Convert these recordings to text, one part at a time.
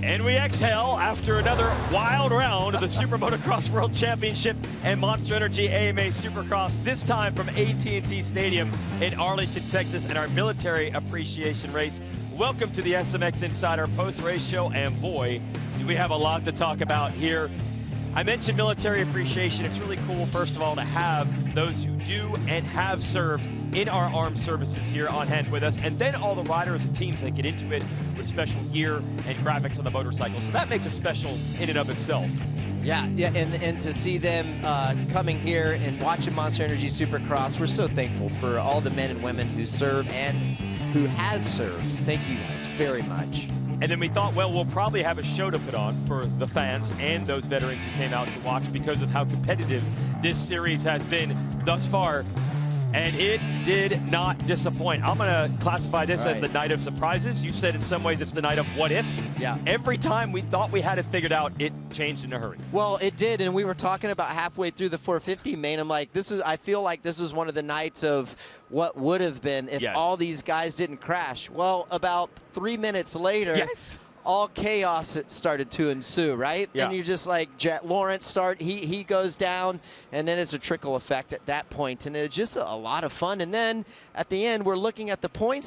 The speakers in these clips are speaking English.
And we exhale after another wild round of the SuperMotocross World Championship and Monster Energy AMA Supercross, this time from AT&T Stadium in Arlington, Texas, and our military appreciation race. Welcome to the SMX Insider post-race show, and boy, do we have a lot to talk about here. I mentioned military appreciation. It's really cool, first of all, to have those who do and have served in our armed services here on hand with us, and then all the riders and teams that get into it with special gear and graphics on the motorcycle. So that makes it special in and of itself. Yeah, and to see them coming here and watching Monster Energy Supercross, we're so thankful for all the men and women who serve and who has served. Thank you guys very much. And then we thought, well, we'll probably have a show to put on for the fans and those veterans who came out to watch because of how competitive this series has been thus far. And it did not disappoint. I'm going to classify this as the night of surprises. You said in some ways it's the night of what ifs. Yeah. Every time we thought we had it figured out, it changed in a hurry. Well, it did, and we were talking about halfway through the 450 main. I'm like, I feel like this is one of the nights of what would have been if all these guys didn't crash. Well, about 3 minutes later, all chaos started to ensue, right? Yeah. And you're just like, Jet Lawrence he goes down, and then it's a trickle effect at that point, and it's just a lot of fun. And then at the end, we're looking at the point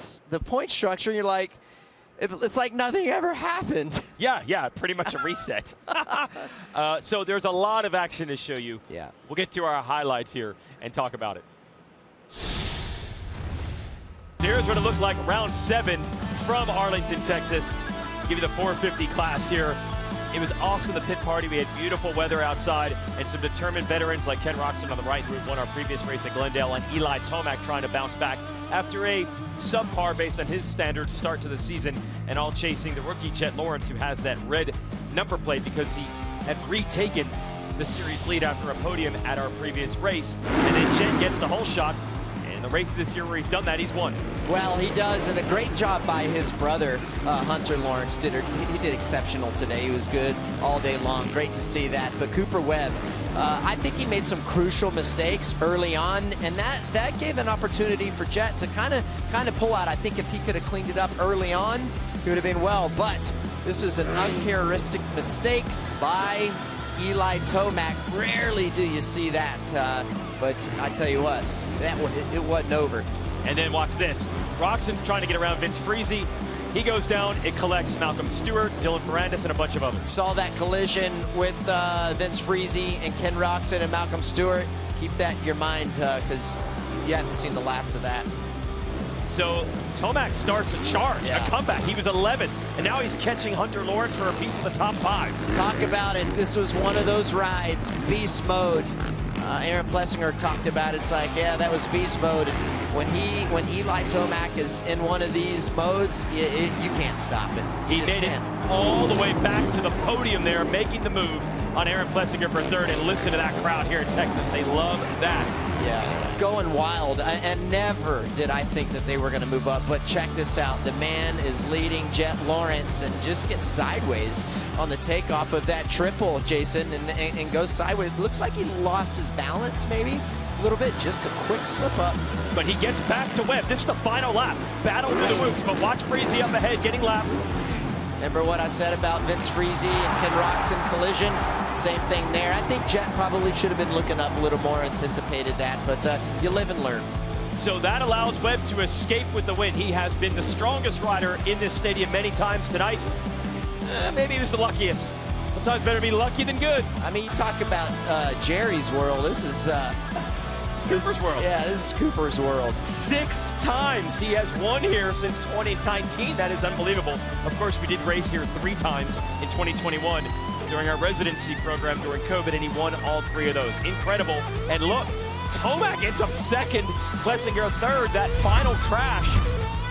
structure, and you're like, it's like nothing ever happened. Yeah, pretty much a reset. So there's a lot of action to show you. Yeah. We'll get to our highlights here and talk about it. Here's what it looked like round 7 from Arlington, Texas. Give you the 450 class here. It was awesome, the pit party. We had beautiful weather outside and some determined veterans like Ken Roxon on the right, who won our previous race at Glendale, and Eli Tomac trying to bounce back after a subpar based on his standards start to the season, and all chasing the rookie Jet Lawrence, who has that red number plate because he had retaken the series lead after a podium at our previous race. And then Jet gets the whole shot. In the race this year where he's done that, he's won. Well, he does, and a great job by his brother, Hunter Lawrence. He did exceptional today. He was good all day long. Great to see that. But Cooper Webb, I think he made some crucial mistakes early on, and that gave an opportunity for Jet to kind of pull out. I think if he could have cleaned it up early on, he would have been well. But this is an uncharacteristic mistake by Eli Tomac. Rarely do you see that, but I tell you what, it wasn't over. And then watch this. Roxon's trying to get around Vince Friese. He goes down. It collects Malcolm Stewart, Dylan Ferrandis, and a bunch of others. Saw that collision with Vince Friese and Ken Roxon and Malcolm Stewart. Keep that in your mind because you haven't seen the last of that. So Tomac starts a charge, a comeback. He was 11th, and now he's catching Hunter Lawrence for a piece of the top 5. Talk about it. This was one of those rides, beast mode. Aaron Plessinger talked about it. It's like, yeah, that was beast mode. And when Eli Tomac is in one of these modes, you can't stop it. He made it all the way back to the podium there, making the move on Aaron Plessinger for 3rd. And listen to that crowd here in Texas. They love that. Yeah, going wild. And never did I think that they were going to move up. But check this out. The man is leading Jet Lawrence and just gets sideways on the takeoff of that triple, Jason, and goes sideways. Looks like he lost his balance maybe a little bit. Just a quick slip up. But he gets back to Webb. This is the final lap. Battle through the whoops, but watch Friese up ahead getting lapped. Remember what I said about Vince Friese and Ken Roxon collision? Same thing there. I think Jet probably should have been looking up a little more, anticipated that, but you live and learn. So that allows Webb to escape with the win. He has been the strongest rider in this stadium many times tonight. Maybe he was the luckiest. Sometimes better be lucky than good. I mean, you talk about Jerry's world. This is Cooper's world. Yeah, this is Cooper's world. 6 times he has won here since 2019. That is unbelievable. Of course, we did race here 3 times in 2021 during our residency program during COVID, and he won all 3 of those. Incredible. And look, Tomac ends up 2nd, Plessinger 3rd. That final crash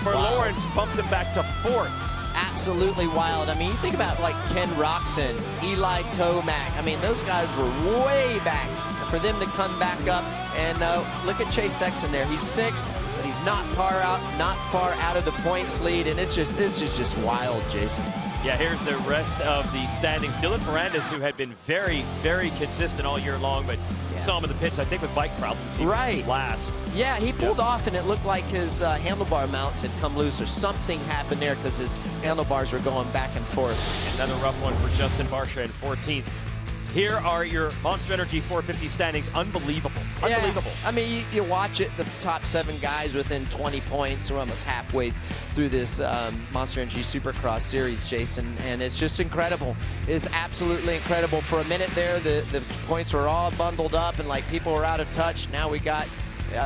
for Lawrence bumped him back to 4th. Absolutely wild. I mean, you think about like Ken Roxon, Eli Tomac. I mean, those guys were way back. For them to come back up, and look at Chase Sexton there. He's 6th, but he's not far out of the points lead, and it's just wild, Jason. Yeah, here's the rest of the standings. Dylan Ferrandis, who had been very, very consistent all year long, but saw him in the pits, I think, with bike problems. He Right. was last. Yeah, he pulled off, and it looked like his handlebar mounts had come loose, or something happened there because his handlebars were going back and forth. Another rough one for Justin Barsha in 14th. Here are your Monster Energy 450 standings. Unbelievable. Unbelievable. Yeah. I mean, you watch it, the top 7 guys within 20 points. We're almost halfway through this Monster Energy Supercross series, Jason, and it's just incredible. It's absolutely incredible. For a minute there, the points were all bundled up and like people were out of touch. Now we got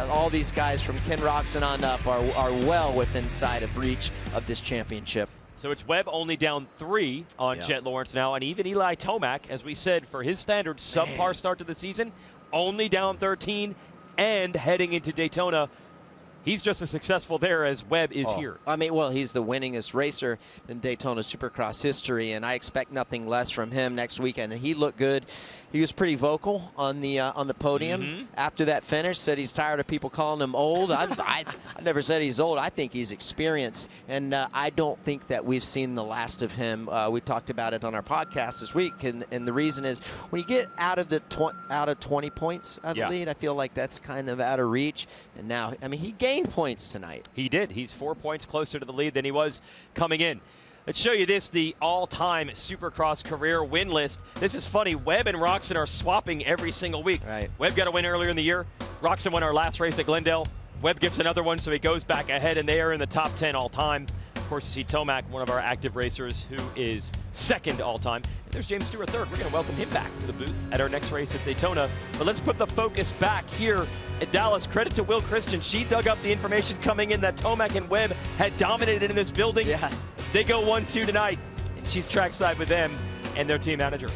all these guys from Ken Roczen on up are well within sight of reach of this championship. So it's Webb only down 3 on Jet Lawrence now, and even Eli Tomac, as we said, for his standard subpar start to the season, only down 13, and heading into Daytona, he's just as successful there as Webb is here. I mean, well, he's the winningest racer in Daytona Supercross history, and I expect nothing less from him next weekend. And he looked good. He was pretty vocal on the podium after that finish. Said he's tired of people calling him old. I never said he's old. I think he's experienced, and I don't think that we've seen the last of him. We talked about it on our podcast this week, and the reason is when you get out of 20 points out of the lead, I feel like that's kind of out of reach. And now, I mean, he gained points tonight. He did. He's 4 points closer to the lead than he was coming in. Let's show you this, the all-time Supercross career win list. This is funny. Webb and Roczen are swapping every single week. Right. Webb got a win earlier in the year. Roczen won our last race at Glendale. Webb gets another one, so he goes back ahead, and they are in the top 10 all-time. Of course, you see Tomac, one of our active racers, who is 2nd all-time. And there's James Stewart 3rd. We're going to welcome him back to the booth at our next race at Daytona. But let's put the focus back here at Dallas. Credit to Will Christian. She dug up the information coming in that Tomac and Webb had dominated in this building. Yeah. They go 1-2 tonight, and she's trackside with them and their team manager.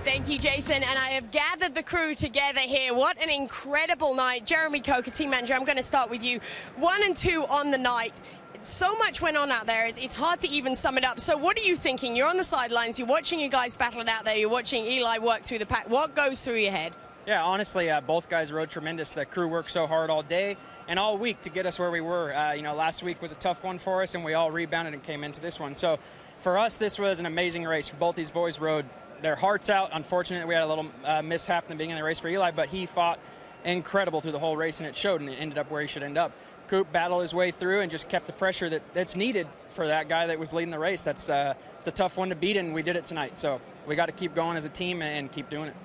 Thank you, Jason, and I have gathered the crew together here. What an incredible night. Jeremy Coker, team manager, I'm going to start with you. 1 and 2 on the night. So much went on out there, it's hard to even sum it up. So what are you thinking? You're on the sidelines, you're watching you guys battle it out there, you're watching Eli work through the pack. What goes through your head? Yeah, honestly, both guys rode tremendous. The crew worked so hard all day and all week to get us where we were. Last week was a tough one for us, and we all rebounded and came into this one. So for us, this was an amazing race. Both these boys rode their hearts out. Unfortunately, we had a little mishap in the beginning of the race for Eli, but he fought incredible through the whole race, and it showed, and it ended up where he should end up. Coop battled his way through and just kept the pressure that's needed for that guy that was leading the race. It's a tough one to beat, and we did it tonight. So we got to keep going as a team and keep doing it.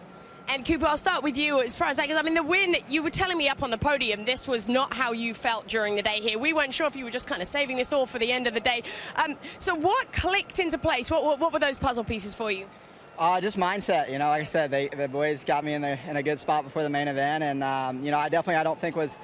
And Cooper, I'll start with you as far as that goes. I mean, the win, you were telling me up on the podium, this was not how you felt during the day here. We weren't sure if you were just kind of saving this all for the end of the day. So what clicked into place? What were those puzzle pieces for you? Just mindset, like I said, the boys got me in a good spot before the main event, and I don't think was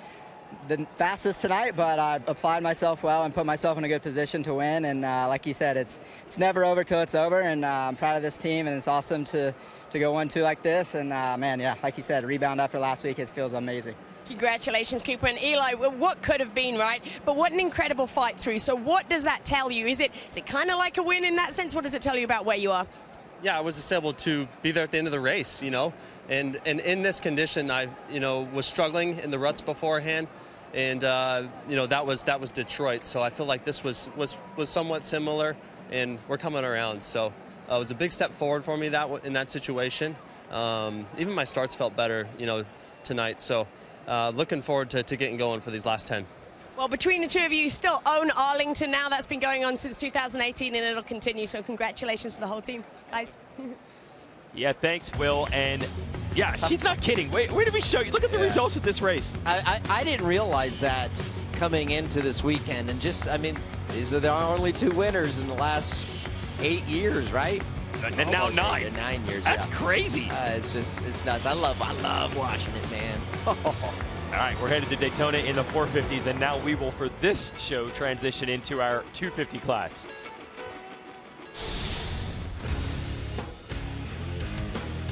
the fastest tonight, but I applied myself well and put myself in a good position to win. And like you said, it's never over till it's over, and I'm proud of this team, and it's awesome to go 1-2 like this. And man, yeah, like you said, rebound after last week, it feels amazing. Congratulations, Cooper and Eli. What could have been, right? But what an incredible fight through. So what does that tell you? Is it kind of like a win in that sense? What does it tell you about where you are? Yeah, I was just able to be there at the end of the race, and in this condition, I, was struggling in the ruts beforehand, and that was Detroit. So I feel like this was somewhat similar, and we're coming around. So it was a big step forward for me in that situation. Even my starts felt better, tonight. So looking forward to getting going for these last 10. Well, between the two of you, still own Arlington now. That's been going on since 2018, and it'll continue. So congratulations to the whole team, guys. Yeah, thanks, Will. And yeah, she's not kidding. Wait, where did we show you? Look at the results of this race. I didn't realize that coming into this weekend, and these are the only 2 winners in the last 8 years, right? And now 9. 9 years. That's crazy. It's nuts. I love watching it, man. All right, we're headed to Daytona in the 450s, and now we will, for this show, transition into our 250 class.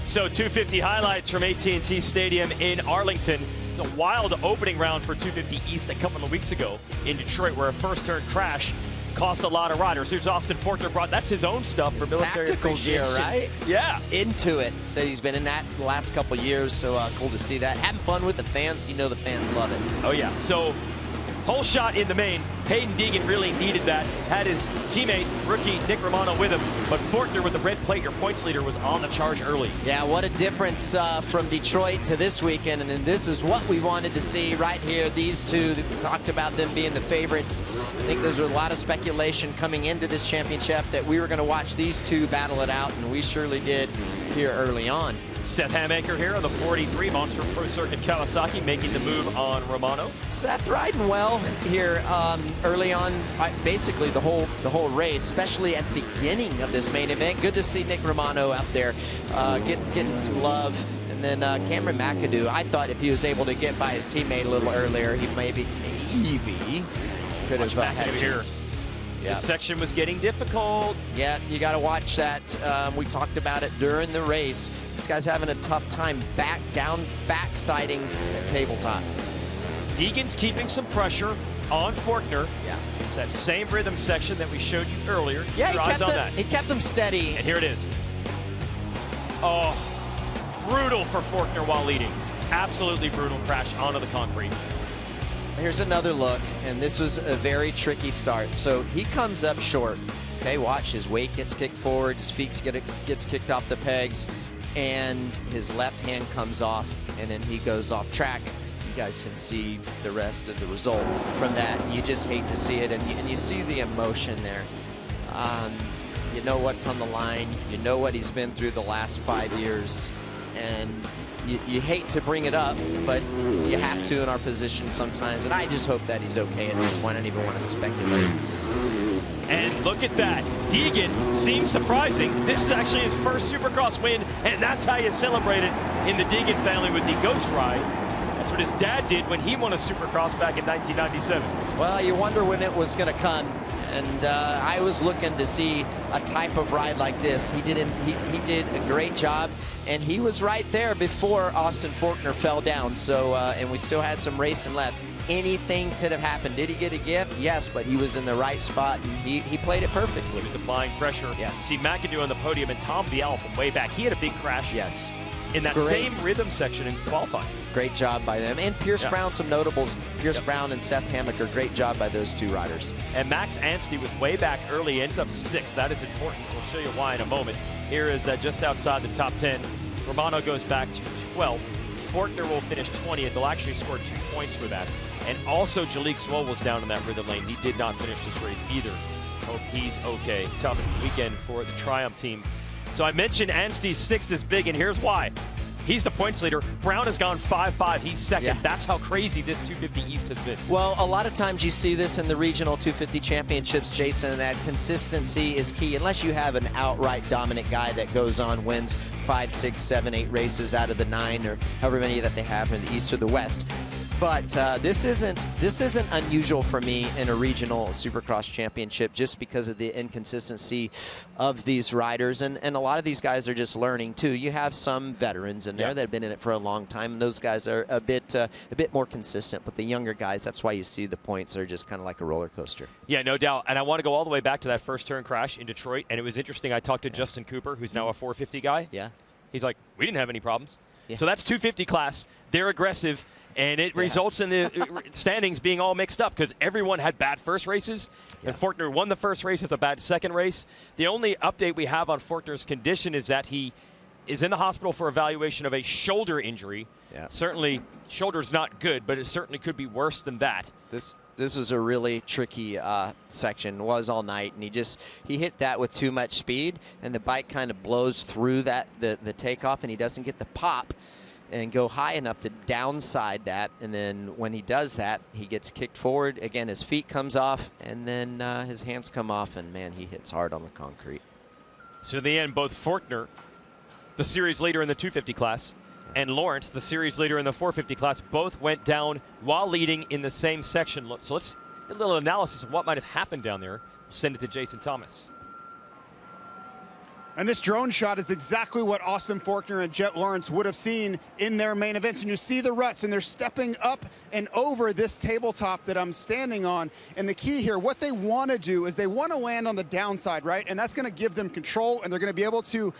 So 250 highlights from AT&T Stadium in Arlington. The wild opening round for 250 East a couple of weeks ago in Detroit, where a first turn crash cost a lot of riders. Here's Austin Fortner that's his own stuff for military tactical gear, appreciation. right? Yeah. Into it. Said he's been in that the last couple of years, so cool to see that. Having fun with the fans. The fans love it. Oh, yeah. So Whole shot in the main. Hayden Deegan really needed that. Had his teammate, rookie Nick Romano, with him. But Forkner with the red plate, your points leader, was on the charge early. Yeah, what a difference from Detroit to this weekend. And this is what we wanted to see right here. These two, talked about them being the favorites. I think there's a lot of speculation coming into this championship that we were going to watch these two battle it out, and we surely did here early on. Seth Hamaker here on the 43 Monster Pro Circuit Kawasaki, making the move on Romano. Seth riding well here early on, basically the whole race, especially at the beginning of this main event. Good to see Nick Romano out there getting some love. And then Cameron McAdoo, I thought if he was able to get by his teammate a little earlier, he maybe could have had a chance. Yeah. This section was getting difficult. Yeah, you got to watch that. We talked about it during the race. This guy's having a tough time backsiding at tabletop. Deegan's keeping some pressure on Forkner. Yeah. It's that same rhythm section that we showed you earlier. Yeah, He kept them steady. And here it is. Oh, brutal for Forkner while leading. Absolutely brutal crash onto the concrete. Here's another look, and this was a very tricky start. So he comes up short. Okay, watch, his weight gets kicked forward, his feet gets kicked off the pegs, and his left hand comes off, and then he goes off track. You guys can see the rest of the result from that. You just hate to see it, and you see the emotion there. You know what's on the line. You know what he's been through the last 5 years, and you hate to bring it up, but you have to in our position sometimes, and I just hope that he's okay at this point. I don't even want to speculate. And look at that. Deegan seems surprising. This is actually his first Supercross win, and that's how you celebrate it in the Deegan family with the Ghost Ride. That's what his dad did when he won a Supercross back in 1997. Well, you wonder when it was going to come. And I was looking to see a type of ride like this. He did a great job, and he was right there before Austin Forkner fell down. So, and we still had some racing left. Anything could have happened. Did he get a gift? Yes, but he was in the right spot, and he played it perfectly. He was applying pressure. Yes. See McAdoo on the podium, and Tom Vial from way back. He had a big crash. Yes. In that same rhythm section in qualifying. Great job by them. And Pierce Brown, some notables. Pierce Brown and Seth Hamaker, great job by those two riders. And Max Anstey was way back early, ends up 6th. That is important. We'll show you why in a moment. Here is just outside the top 10. Romano goes back to 12th. Forkner will finish 20th. They'll actually score 2 points for that. And also Jalik Swole was down in that rhythm lane. He did not finish this race either. Hope he's okay. Tough weekend for the Triumph team. So I mentioned Anstey's 6th is big, and here's why. He's the points leader. Brown has gone 5-5. He's second. Yeah. That's how crazy this 250 East has been. Well, a lot of times you see this in the regional 250 championships, Jason, that consistency is key. Unless you have an outright dominant guy that goes on, wins 5, 6, 7, 8 races out of the 9, or however many that they have in the East or the West. But this isn't unusual for me in a regional Supercross championship, just because of the inconsistency of these riders, and a lot of these guys are just learning too. You have some veterans in there that have been in it for a long time, and those guys are a bit more consistent. But the younger guys, that's why you see the points are just kind of like a roller coaster. Yeah, no doubt. And I want to go all the way back to that first turn crash in Detroit, and it was interesting. I talked to Justin Cooper, who's now a 450 guy. Yeah, he's like, we didn't have any problems. Yeah. So that's 250 class. They're aggressive. And it results in the standings being all mixed up because everyone had bad first races. And Forkner won the first race with a bad second race. The only update we have on Forkner's condition is that he is in the hospital for evaluation of a shoulder injury. Yeah. Certainly, shoulder's not good, but it certainly could be worse than that. This is a really tricky section. Was all night, and he hit that with too much speed, and the bike kind of blows through that the takeoff, and he doesn't get the pop and go high enough to downside that. And then when he does that, he gets kicked forward. Again, his feet comes off, and then his hands come off, and man, he hits hard on the concrete. So in the end, both Forkner, the series leader in the 250 class, and Lawrence, the series leader in the 450 class, both went down while leading in the same section. So let's get a little analysis of what might have happened down there. We'll send it to Jason Thomas. And this drone shot is exactly what Austin Forkner and Jet Lawrence would have seen in their main events. And you see the ruts, and they're stepping up and over this tabletop that I'm standing on. And the key here, what they want to do is they want to land on the downside, right? And that's going to give them control, and they're going to be able to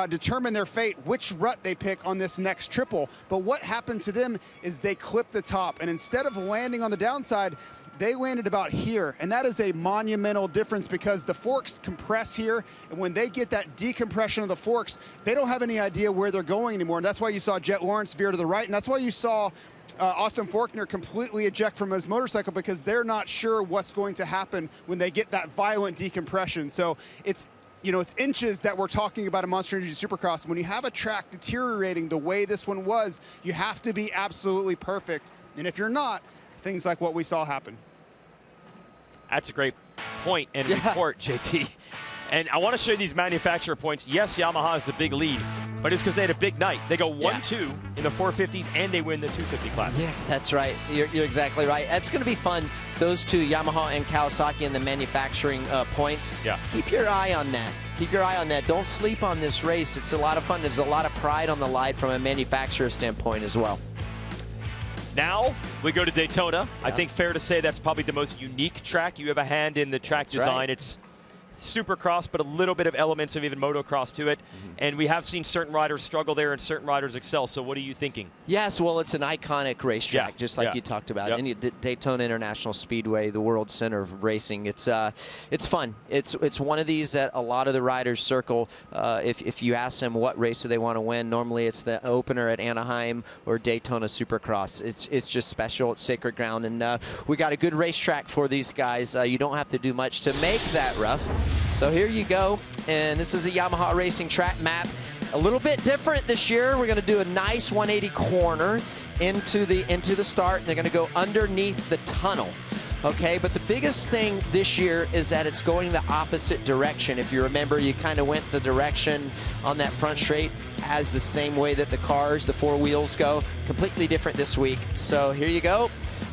determine their fate, which rut they pick on this next triple. But what happened to them is they clipped the top. And instead of landing on the downside, they landed about here, and that is a monumental difference because the forks compress here, and when they get that decompression of the forks, they don't have any idea where they're going anymore, and that's why you saw Jet Lawrence veer to the right, and that's why you saw Austin Forkner completely eject from his motorcycle, because they're not sure what's going to happen when they get that violent decompression. So it's, you know, it's inches that we're talking about in Monster Energy Supercross. When you have a track deteriorating the way this one was, you have to be absolutely perfect. And if you're not, things like what we saw happen. That's a great point and report, JT. And I want to show you these manufacturer points. Yes, Yamaha has the big lead, but it's because they had a big night. They go 1-2 in the 450s, and they win the 250 class. Yeah, that's right. You're exactly right. It's going to be fun. Those two, Yamaha and Kawasaki, in the manufacturing points. Yeah. Keep your eye on that. Keep your eye on that. Don't sleep on this race. It's a lot of fun. There's a lot of pride on the line from a manufacturer standpoint as well. Now we go to Daytona. I think fair to say that's probably the most unique track. You have a hand in the track design. Right. It's Supercross, but a little bit of elements of even motocross to it. And we have seen certain riders struggle there and certain riders excel. So what are you thinking? Yes, well, it's an iconic racetrack, just like you talked about. And Daytona International Speedway, the world center of racing. It's fun. It's one of these that a lot of the riders circle. If you ask them what race do they want to win, normally it's the opener at Anaheim or Daytona Supercross. It's just special. It's sacred ground, and we got a good racetrack for these guys. You don't have to do much to make that rough. So here you go, and this is a Yamaha Racing track map. A little bit different this year. We're going to do a nice 180 corner into the start, and they're going to go underneath the tunnel. Okay, but the biggest thing this year is that it's going the opposite direction. If you remember, you kind of went the direction on that front straight as the same way that the cars, the four wheels go. Completely different this week. So here you go.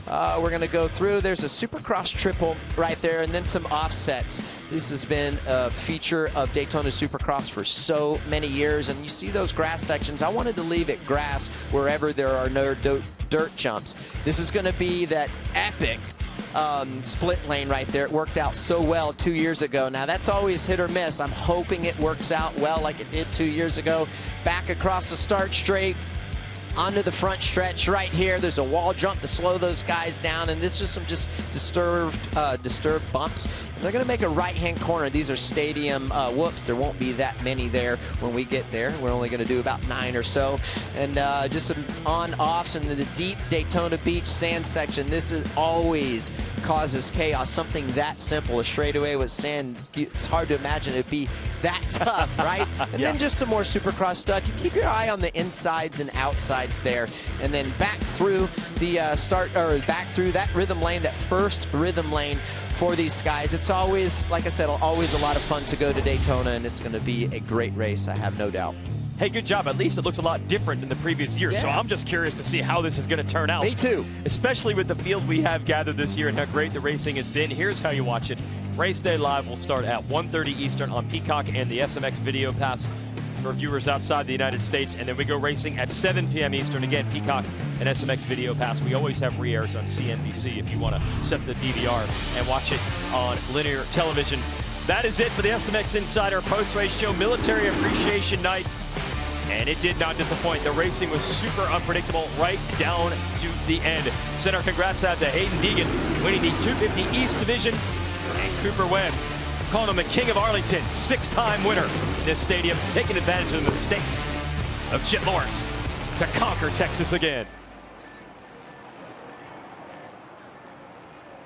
We're going to go through. There's a Supercross triple right there, and then some offsets. This has been a feature of Daytona Supercross for so many years, and you see those grass sections. I wanted to leave it grass wherever there are no dirt jumps. This is going to be that epic split lane right there. It worked out so well 2 years ago. Now that's always hit or miss. I'm hoping it works out well like it did 2 years ago. Back across the start straight, onto the front stretch right here. There's a wall jump to slow those guys down, and this is some just disturbed bumps. And they're going to make a right-hand corner. These are stadium whoops. There won't be that many there when we get there. We're only going to do about 9 or so. And just some on-offs in the deep Daytona Beach sand section. This is always causes chaos. Something that simple, a straightaway with sand. It's hard to imagine it'd be that tough, right? And then just some more Supercross stuff. You keep your eye on the insides and outsides there, and then back through the back through that rhythm lane, that first rhythm lane for these guys. It's always, like I said, always a lot of fun to go to Daytona, and it's going to be a great race, I have no doubt. Hey, good job. At least it looks a lot different than the previous year. So I'm just curious to see how this is going to turn out. Me too. Especially with the field we have gathered this year and how great the racing has been. Here's how you watch it. Race Day Live will start at 1:30 Eastern on Peacock and the SMX Video Pass for viewers outside the United States. And then we go racing at 7 p.m. Eastern. Again, Peacock and SMX Video Pass. We always have re-airs on CNBC if you want to set the DVR and watch it on linear television. That is it for the SMX Insider post-race show, Military Appreciation Night. And it did not disappoint. The racing was super unpredictable right down to the end. Send our congrats out to Hayden Deegan, winning the 250 East Division, and Cooper Webb, calling him the King of Arlington, 6-time winner in this stadium, taking advantage of the mistake of Jet Lawrence to conquer Texas again.